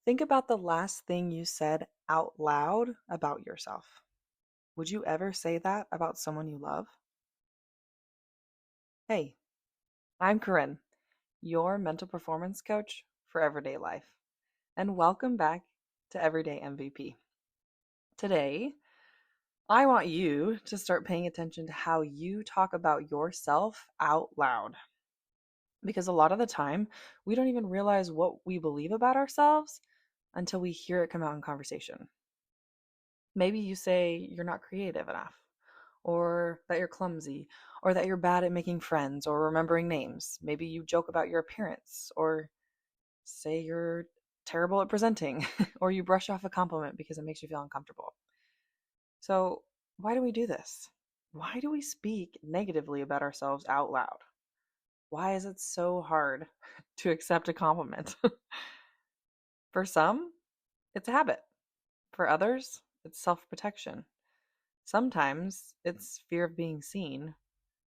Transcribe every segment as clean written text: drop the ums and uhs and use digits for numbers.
Think about the last thing you said out loud about yourself. Would you ever say that about someone you love? Hey, I'm Corinne, your mental performance coach for everyday life, and welcome back to Everyday MVP. Today, I want you to start paying attention to how you talk about yourself out loud. Because a lot of the time, we don't even realize what we believe about ourselves until we hear it come out in conversation. Maybe you say you're not creative enough, or that you're clumsy, or that you're bad at making friends or remembering names. Maybe you joke about your appearance, or say you're terrible at presenting, or you brush off a compliment because it makes you feel uncomfortable. So, why do we do this? Why do we speak negatively about ourselves out loud? Why is it so hard to accept a compliment? For some, it's a habit. For others, it's self protection. Sometimes it's fear of being seen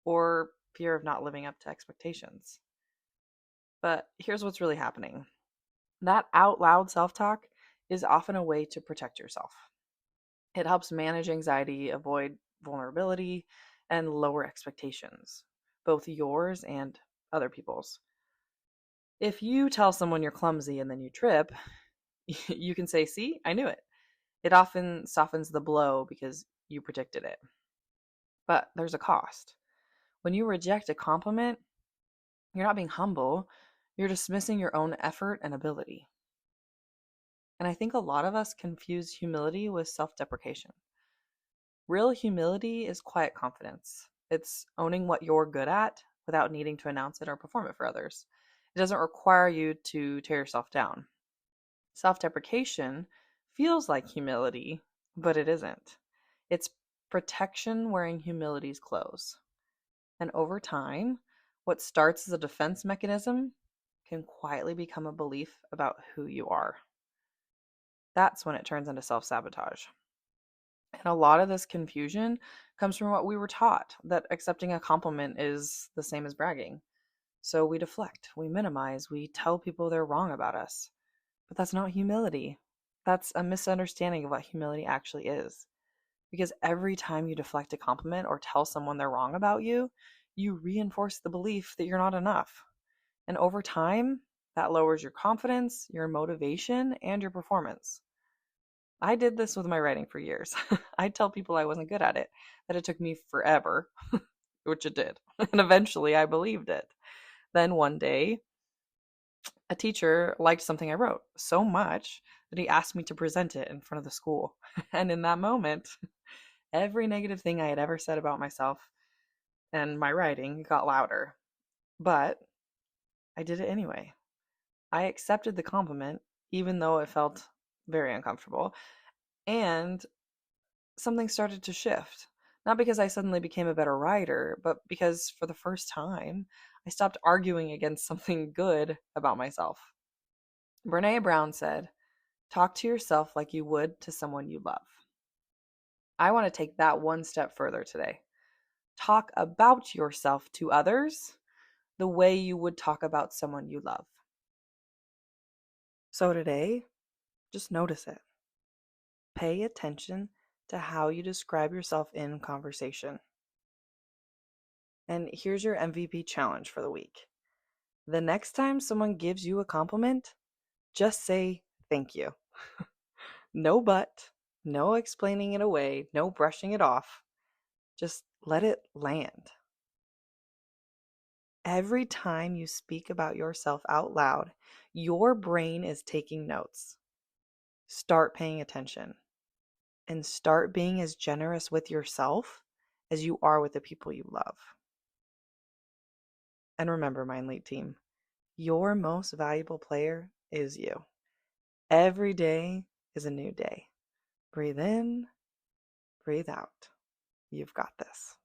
or fear of not living up to expectations. But here's what's really happening: that out loud self talk is often a way to protect yourself. It helps manage anxiety, avoid vulnerability, and lower expectations, both yours and other people's. If you tell someone you're clumsy and then you trip, you can say, "See, I knew it." It often softens the blow because you predicted it. But there's a cost. When you reject a compliment, you're not being humble, you're dismissing your own effort and ability. And I think a lot of us confuse humility with self deprecation. Real humility is quiet confidence, it's owning what you're good at without needing to announce it or perform it for others. It doesn't require you to tear yourself down. Self deprecation feels like humility, but it isn't. It's protection wearing humility's clothes. And over time, what starts as a defense mechanism can quietly become a belief about who you are. That's when it turns into self sabotage. And a lot of this confusion comes from what we were taught, that accepting a compliment is the same as bragging. So we deflect, we minimize, we tell people they're wrong about us. But that's not humility. That's a misunderstanding of what humility actually is. Because every time you deflect a compliment or tell someone they're wrong about you, you reinforce the belief that you're not enough. And over time, that lowers your confidence, your motivation, and your performance. I did this with my writing for years. I'd tell people I wasn't good at it, that it took me forever, which it did. And eventually I believed it. Then one day, a teacher liked something I wrote so much that he asked me to present it in front of the school. And in that moment, every negative thing I had ever said about myself and my writing got louder. But I did it anyway. I accepted the compliment, even though it felt very uncomfortable. And something started to shift. Not because I suddenly became a better writer, but because for the first time, I stopped arguing against something good about myself. Brene Brown said, "Talk to yourself like you would to someone you love." I want to take that one step further today. Talk about yourself to others the way you would talk about someone you love. So today, just notice it. Pay attention to how you describe yourself in conversation. And here's your MVP challenge for the week. The next time someone gives you a compliment, just say thank you. No but, no explaining it away, no brushing it off. Just let it land. Every time you speak about yourself out loud, your brain is taking notes. Start paying attention and start being as generous with yourself as you are with the people you love. And remember, my elite team, your most valuable player is you. Every day is a new day. Breathe in, breathe out. You've got this.